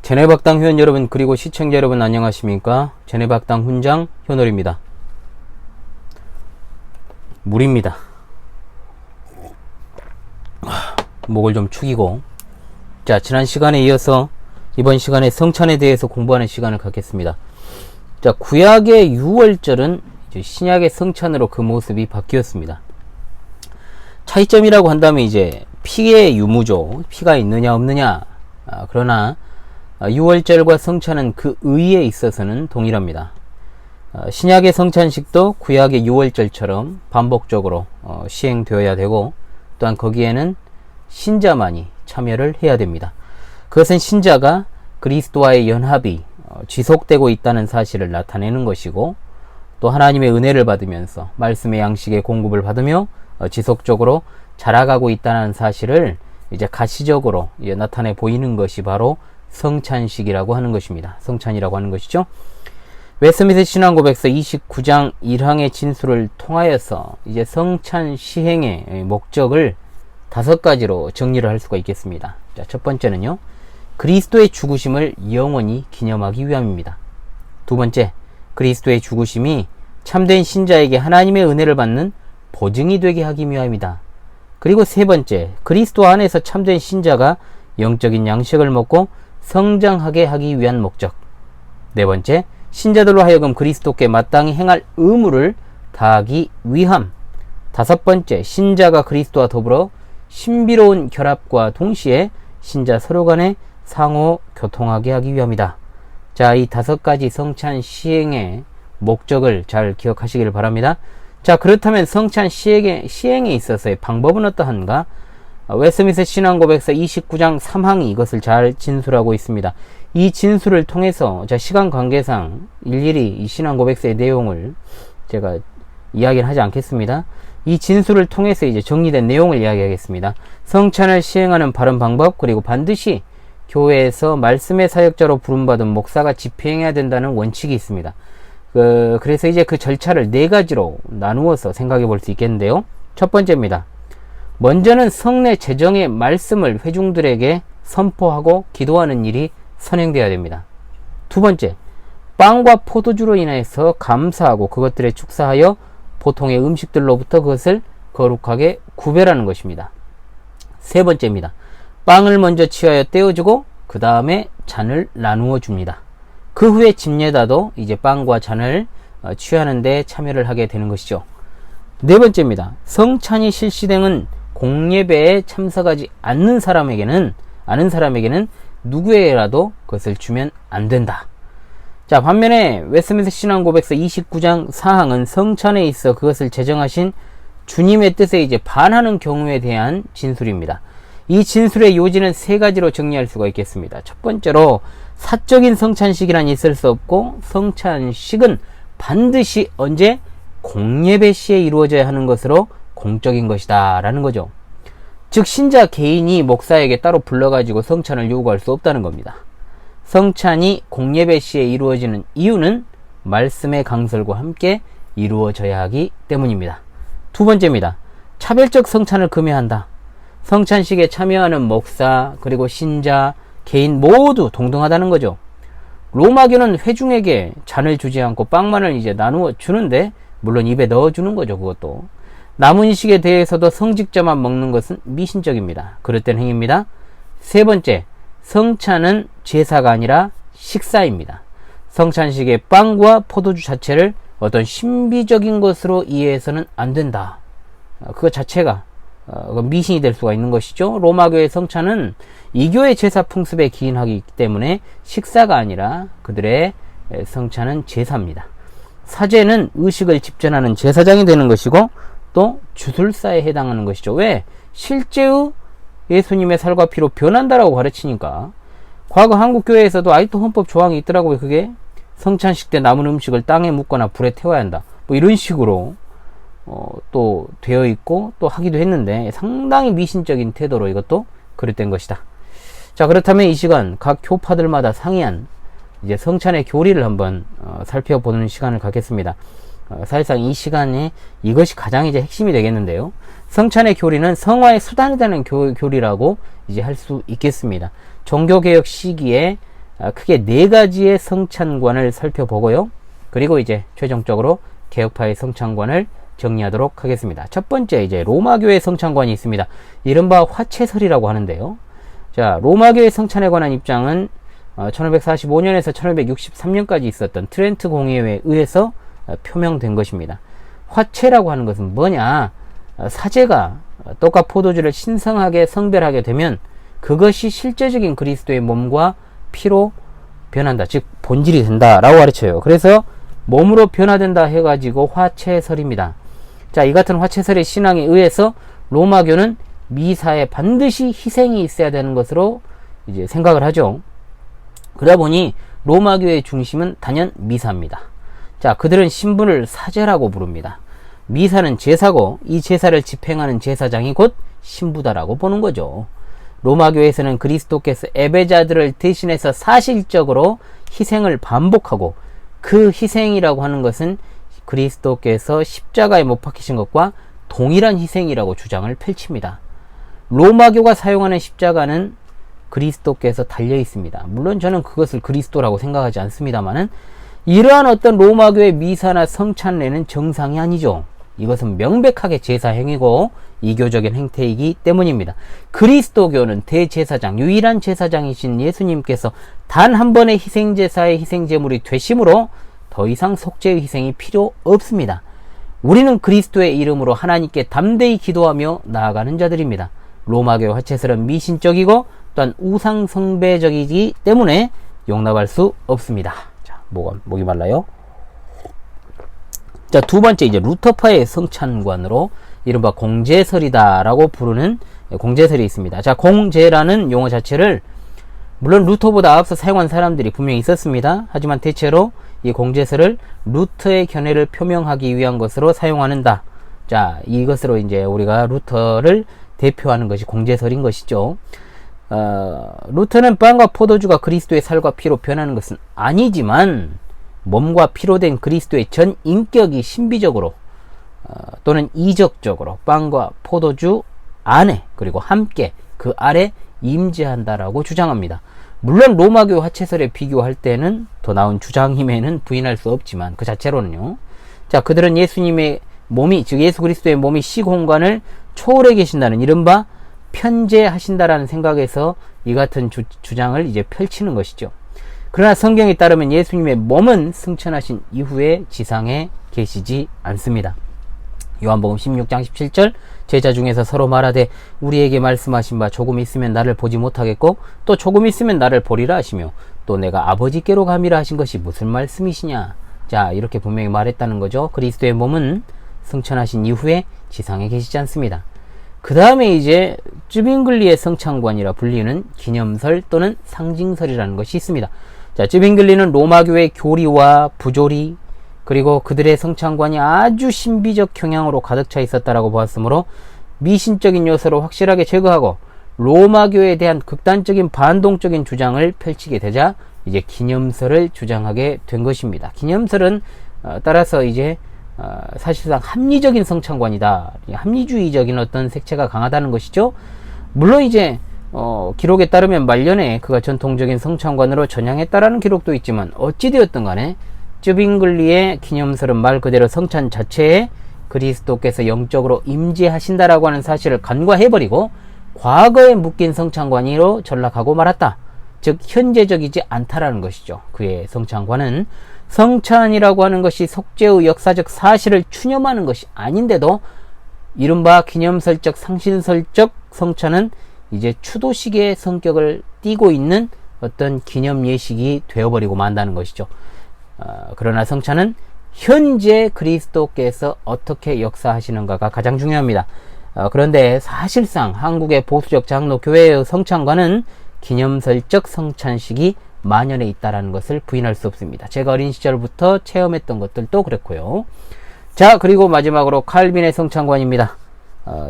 제네박당 회원 여러분 그리고 시청자 여러분 안녕하십니까. 제네박당 훈장 현월입니다. 물입니다. 목을 좀 축이고, 자, 지난 시간에 이어서 이번 시간에 성찬에 대해서 공부하는 시간을 갖겠습니다. 자, 구약의 유월절은 이제 신약의 성찬으로 그 모습이 바뀌었습니다. 차이점이라고 한다면 이제 피의 유무죠. 피가 있느냐 없느냐. 그러나 유월절과 성찬은 그 의의에 있어서는 동일합니다. 신약의 성찬식도 구약의 유월절처럼 반복적으로 시행되어야 되고, 또한 거기에는 신자만이 참여를 해야 됩니다. 그것은 신자가 그리스도와의 연합이 지속되고 있다는 사실을 나타내는 것이고, 또 하나님의 은혜를 받으면서 말씀의 양식의 공급을 받으며 지속적으로 자라가고 있다는 사실을 이제 가시적으로 나타내 보이는 것이 바로 성찬식이라고 하는 것입니다. 성찬이라고 하는 것이죠. 웨스트민스터 신앙고백서 29장 1항의 진술을 통하여서 이제 성찬 시행의 목적을 5가지로 정리를 할 수가 있겠습니다. 자, 첫 번째는요, 그리스도의 죽으심을 영원히 기념하기 위함입니다. 두 번째, 그리스도의 죽으심이 참된 신자에게 하나님의 은혜를 받는 보증이 되게 하기 위함이다. 그리고 세 번째, 그리스도 안에서 참된 신자가 영적인 양식을 먹고 성장하게 하기 위한 목적. 네 번째, 신자들로 하여금 그리스도께 마땅히 행할 의무를 다하기 위함. 다섯 번째, 신자가 그리스도와 더불어 신비로운 결합과 동시에 신자 서로 간에 상호 교통하게 하기 위함이다. 자, 이 5가지 성찬 시행의 목적을 잘 기억하시길 바랍니다. 자, 그렇다면 성찬 시행에 있어서의 방법은 어떠한가? 웨스트민스터 신앙고백서 29장 3항이 이것을 잘 진술하고 있습니다. 이 진술을 통해서, 자, 시간 관계상 일일이 이 신앙고백서의 내용을 제가 이야기를 하지 않겠습니다. 이 진술을 통해서 이제 정리된 내용을 이야기하겠습니다. 성찬을 시행하는 바른 방법, 그리고 반드시 교회에서 말씀의 사역자로 부름받은 목사가 집행해야 된다는 원칙이 있습니다. 그래서 이제 그 절차를 4가지로 나누어서 생각해 볼 수 있겠는데요. 첫 번째입니다. 먼저는 성례 제정의 말씀을 회중들에게 선포하고 기도하는 일이 선행되어야 됩니다. 두 번째, 빵과 포도주로 인해서 감사하고 그것들에 축사하여 보통의 음식들로부터 그것을 거룩하게 구별하는 것입니다. 세 번째입니다. 빵을 먼저 취하여 떼어주고 그 다음에 잔을 나누어 줍니다. 그 후에 집례다도 이제 빵과 잔을 취하는 데 참여를 하게 되는 것이죠. 네 번째입니다. 성찬이 실시되는 공예배에 참석하지 않는 사람에게는 누구에게라도 그것을 주면 안 된다. 자, 반면에 웨스트민스터 신앙고백서 29장 4항은 성찬에 있어 그것을 제정하신 주님의 뜻에 이제 반하는 경우에 대한 진술입니다. 이 진술의 요지는 3가지로 정리할 수가 있겠습니다. 첫 번째로, 사적인 성찬식이란 있을 수 없고, 성찬식은 반드시 언제? 공예배 시에 이루어져야 하는 것으로 공적인 것이다 라는 거죠. 즉, 신자 개인이 목사에게 따로 불러가지고 성찬을 요구할 수 없다는 겁니다. 성찬이 공예배 시에 이루어지는 이유는 말씀의 강설과 함께 이루어져야 하기 때문입니다. 두 번째입니다. 차별적 성찬을 금해한다. 성찬식에 참여하는 목사, 그리고 신자, 개인 모두 동등하다는 거죠. 로마교는 회중에게 잔을 주지 않고 빵만을 이제 나누어 주는데, 물론 입에 넣어 주는 거죠. 그것도 남은 식에 대해서도 성직자만 먹는 것은 미신적입니다. 그릇된 행위입니다. 세 번째, 성찬은 제사가 아니라 식사입니다. 성찬식의 빵과 포도주 자체를 어떤 신비적인 것으로 이해해서는 안 된다. 그것 자체가 미신이 될 수가 있는 것이죠. 로마교의 성찬은 이교의 제사 풍습에 기인하기 때문에 식사가 아니라 그들의 성찬은 제사입니다. 사제는 의식을 집전하는 제사장이 되는 것이고, 또 주술사에 해당하는 것이죠. 왜? 실제의 예수님의 살과 피로 변한다라고 가르치니까. 과거 한국교회에서도 아직도 헌법 조항이 있더라고요. 그게 성찬식 때 남은 음식을 땅에 묻거나 불에 태워야 한다, 뭐 이런 식으로 또 되어 있고 또 하기도 했는데, 상당히 미신적인 태도로 이것도 그릇된 것이다. 자, 그렇다면 이 시간 각 교파들마다 상이한 이제 성찬의 교리를 한번 살펴보는 시간을 갖겠습니다. 사실상 이 시간에 이것이 가장 이제 핵심이 되겠는데요. 성찬의 교리는 성화의 수단이 되는 교리라고 이제 할 수 있겠습니다. 종교개혁 시기에 크게 네 가지의 성찬관을 살펴보고요. 그리고 이제 최종적으로 개혁파의 성찬관을 정리하도록 하겠습니다. 첫 번째 이제 로마교의 성찬관이 있습니다. 이른바 화채설이라고 하는데요. 자, 로마교의 성찬에 관한 입장은 1545년에서 1563년까지 있었던 트렌트 공의회에 의해서 표명된 것입니다. 화채라고 하는 것은 뭐냐? 사제가 떡과 포도주를 신성하게 성별하게 되면 그것이 실제적인 그리스도의 몸과 피로 변한다. 즉 본질이 된다라고 가르쳐요. 그래서 몸으로 변화된다 해가지고 화채설입니다. 자, 이 같은 화채설의 신앙에 의해서 로마교는 미사에 반드시 희생이 있어야 되는 것으로 이제 생각을 하죠. 그러다 보니 로마교의 중심은 단연 미사입니다. 자, 그들은 신분을 사제라고 부릅니다. 미사는 제사고 이 제사를 집행하는 제사장이 곧 신부다라고 보는 거죠. 로마교에서는 그리스도께서 예배자들을 대신해서 사실적으로 희생을 반복하고 그 희생이라고 하는 것은 그리스도께서 십자가에 못 박히신 것과 동일한 희생이라고 주장을 펼칩니다. 로마교가 사용하는 십자가는 그리스도께서 달려 있습니다. 물론 저는 그것을 그리스도라고 생각하지 않습니다만은 이러한 어떤 로마교의 미사나 성찬례는 정상이 아니죠. 이것은 명백하게 제사 행위고 이교적인 행태이기 때문입니다. 그리스도교는 대제사장, 유일한 제사장이신 예수님께서 단 한 번의 희생제사의 희생제물이 되심으로 더 이상 속죄의 희생이 필요 없습니다. 우리는 그리스도의 이름으로 하나님께 담대히 기도하며 나아가는 자들입니다. 로마교 화채설은 미신적이고 또한 우상숭배적이기 때문에 용납할 수 없습니다. 자, 목이 말라요. 자, 두 번째 이제 루터파의 성찬관으로 이른바 공제설이다라고 부르는 공제설이 있습니다. 자, 공제라는 용어 자체를 물론 루터보다 앞서 사용한 사람들이 분명히 있었습니다. 하지만 대체로 이 공제설을 루터의 견해를 표명하기 위한 것으로 사용하는다. 자, 이것으로 이제 우리가 루터를 대표하는 것이 공제설인 것이죠. 루터는 빵과 포도주가 그리스도의 살과 피로 변하는 것은 아니지만 몸과 피로 된 그리스도의 전 인격이 신비적으로 또는 이적적으로 빵과 포도주 안에 그리고 함께 그 아래 임재한다라고 주장합니다. 물론 로마교 화채설에 비교할 때는 더 나은 주장임에는 부인할 수 없지만 그 자체로는요. 자, 그들은 예수님의 몸이 즉 예수 그리스도의 몸이 시공간을 초월해 계신다는 이른바 편재하신다라는 생각에서 이 같은 주장을 이제 펼치는 것이죠. 그러나 성경에 따르면 예수님의 몸은 승천하신 이후에 지상에 계시지 않습니다. 요한복음 16장 17절 제자 중에서 서로 말하되 우리에게 말씀하신 바 조금 있으면 나를 보지 못하겠고 또 조금 있으면 나를 보리라 하시며 또 내가 아버지께로 감이라 하신 것이 무슨 말씀이시냐. 자, 이렇게 분명히 말했다는 거죠. 그리스도의 몸은 승천하신 이후에 지상에 계시지 않습니다. 그 다음에 이제 쯔빙글리의 성찬관이라 불리는 기념설 또는 상징설이라는 것이 있습니다. 자, 쯔빙글리는 로마교의 교리와 부조리 그리고 그들의 성찬관이 아주 신비적 경향으로 가득 차 있었다라고 보았으므로 미신적인 요소를 확실하게 제거하고 로마교에 대한 극단적인 반동적인 주장을 펼치게 되자 이제 기념설을 주장하게 된 것입니다. 기념설은 따라서 이제 사실상 합리적인 성찬관이다. 합리주의적인 어떤 색채가 강하다는 것이죠. 물론 이제 기록에 따르면 말년에 그가 전통적인 성찬관으로 전향했다라는 기록도 있지만 어찌되었든 간에 쯔빙글리의 기념설은 말 그대로 성찬 자체에 그리스도께서 영적으로 임재하신다라고 하는 사실을 간과해버리고 과거에 묶인 성찬관으로 전락하고 말았다. 즉 현재적이지 않다라는 것이죠. 그의 성찬관은 성찬이라고 하는 것이 속죄의 역사적 사실을 추념하는 것이 아닌데도 이른바 기념설적 상신설적 성찬은 이제 추도식의 성격을 띠고 있는 어떤 기념 예식이 되어버리고 만다는 것이죠. 그러나 성찬은 현재 그리스도께서 어떻게 역사하시는가가 가장 중요합니다. 그런데 사실상 한국의 보수적 장로교회의 성찬관은 기념설적 성찬식이 만연해 있다는 것을 부인할 수 없습니다. 제가 어린 시절부터 체험했던 것들도 그렇고요. 자, 그리고 마지막으로 칼빈의 성찬관입니다.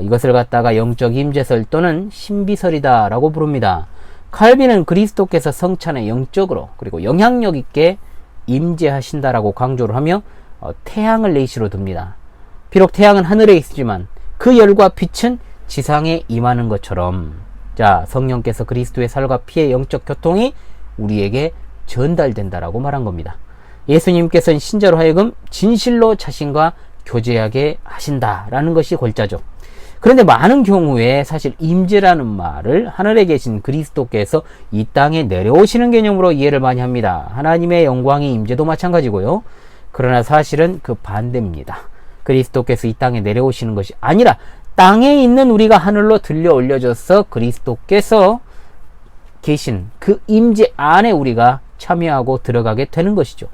이것을 갖다가 영적 임재설 또는 신비설이다 라고 부릅니다. 칼빈은 그리스도께서 성찬에 영적으로 그리고 영향력 있게 임재하신다라고 강조를 하며 태양을 예시로 듭니다. 비록 태양은 하늘에 있지만 그 열과 빛은 지상에 임하는 것처럼 자, 성령께서 그리스도의 살과 피의 영적 교통이 우리에게 전달된다라고 말한 겁니다. 예수님께서는 신자로 하여금 진실로 자신과 교제하게 하신다라는 것이 골자죠. 그런데 많은 경우에 사실 임재라는 말을 하늘에 계신 그리스도께서 이 땅에 내려오시는 개념으로 이해를 많이 합니다. 하나님의 영광이 임재도 마찬가지고요. 그러나 사실은 그 반대입니다. 그리스도께서 이 땅에 내려오시는 것이 아니라 땅에 있는 우리가 하늘로 들려 올려져서 그리스도께서 계신 그 임재 안에 우리가 참여하고 들어가게 되는 것이죠.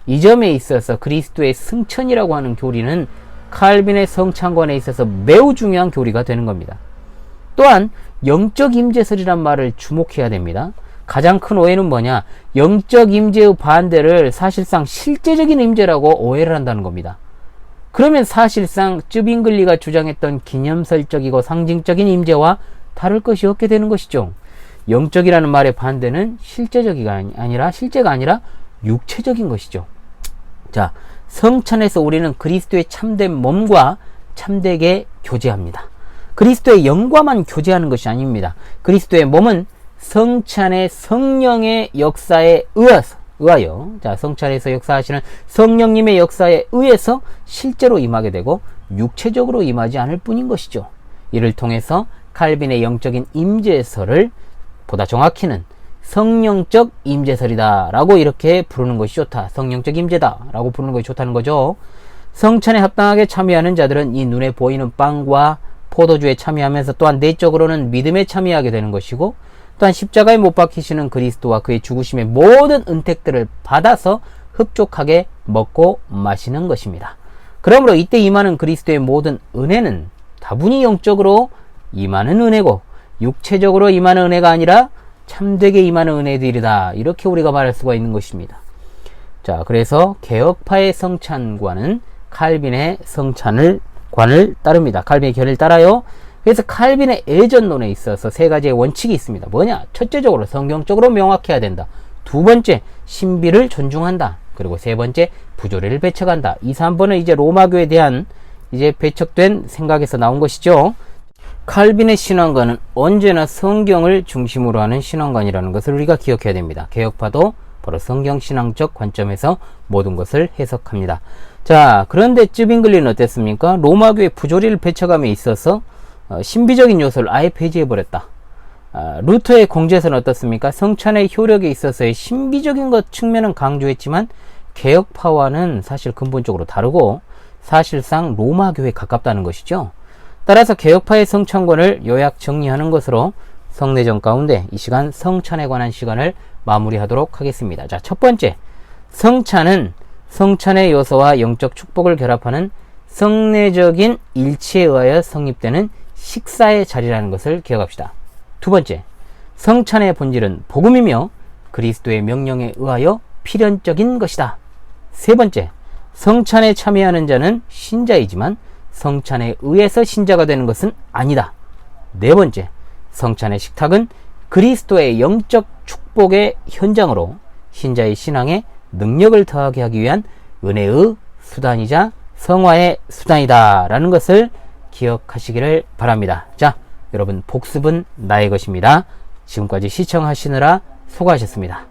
이 점에 있어서 그리스도의 승천이라고 하는 교리는 칼빈의 성찬관에 있어서 매우 중요한 교리가 되는 겁니다. 또한 영적 임재설이란 말을 주목해야 됩니다. 가장 큰 오해는 뭐냐? 영적 임재의 반대를 사실상 실제적인 임재라고 오해를 한다는 겁니다. 그러면 사실상 쯔빙글리가 주장했던 기념설적이고 상징적인 임재와 다를 것이 없게 되는 것이죠. 영적이라는 말의 반대는 실제가 아니라 육체적인 것이죠. 자, 성찬에서 우리는 그리스도의 참된 몸과 참되게 교제합니다. 그리스도의 영과만 교제하는 것이 아닙니다. 그리스도의 몸은 성찬의 성령의 역사에 의하여 자, 성찬에서 역사하시는 성령님의 역사에 의해서 실제로 임하게 되고 육체적으로 임하지 않을 뿐인 것이죠. 이를 통해서 칼빈의 영적인 임재설을 보다 정확히는 성령적 임재설이다 라고 이렇게 부르는 것이 좋다. 성령적 임재다 라고 부르는 것이 좋다는 거죠. 성찬에 합당하게 참여하는 자들은 이 눈에 보이는 빵과 포도주에 참여하면서 또한 내적으로는 믿음에 참여하게 되는 것이고, 또한 십자가에 못 박히시는 그리스도와 그의 죽으심의 모든 은택들을 받아서 흡족하게 먹고 마시는 것입니다. 그러므로 이때 임하는 그리스도의 모든 은혜는 다분히 영적으로 임하는 은혜고 육체적으로 임하는 은혜가 아니라 참되게 임하는 은혜들이다. 이렇게 우리가 말할 수가 있는 것입니다. 자, 그래서 개혁파의 성찬관은 칼빈의 성찬관을 따릅니다. 칼빈의 견해를 따라요. 그래서 칼빈의 애전론에 있어서 세 가지의 원칙이 있습니다. 뭐냐? 첫째적으로 성경적으로 명확해야 된다. 두 번째, 신비를 존중한다. 그리고 세 번째, 부조리를 배척한다. 이 3번은 이제 로마교에 대한 이제 배척된 생각에서 나온 것이죠. 칼빈의 신앙관은 언제나 성경을 중심으로 하는 신앙관이라는 것을 우리가 기억해야 됩니다. 개혁파도 바로 성경신앙적 관점에서 모든 것을 해석합니다. 자, 그런데 쯔빙글리는 어땠습니까? 로마교의 부조리를 배척함에 있어서 신비적인 요소를 아예 폐지해버렸다. 루터의 공제서는 어떻습니까? 성찬의 효력에 있어서의 신비적인 것 측면은 강조했지만 개혁파와는 사실 근본적으로 다르고 사실상 로마교에 가깝다는 것이죠. 따라서 개혁파의 성찬관을 요약 정리하는 것으로 성례전 가운데 이 시간 성찬에 관한 시간을 마무리하도록 하겠습니다. 자, 첫 번째, 성찬은 성찬의 요소와 영적 축복을 결합하는 성례적인 일치에 의하여 성립되는 식사의 자리라는 것을 기억합시다. 두 번째, 성찬의 본질은 복음이며 그리스도의 명령에 의하여 필연적인 것이다. 세 번째, 성찬에 참여하는 자는 신자이지만 성찬에 의해서 신자가 되는 것은 아니다. 네 번째, 성찬의 식탁은 그리스도의 영적 축복의 현장으로 신자의 신앙에 능력을 더하게 하기 위한 은혜의 수단이자 성화의 수단이다 라는 것을 기억하시기를 바랍니다. 자, 여러분, 복습은 나의 것입니다. 지금까지 시청하시느라 수고하셨습니다.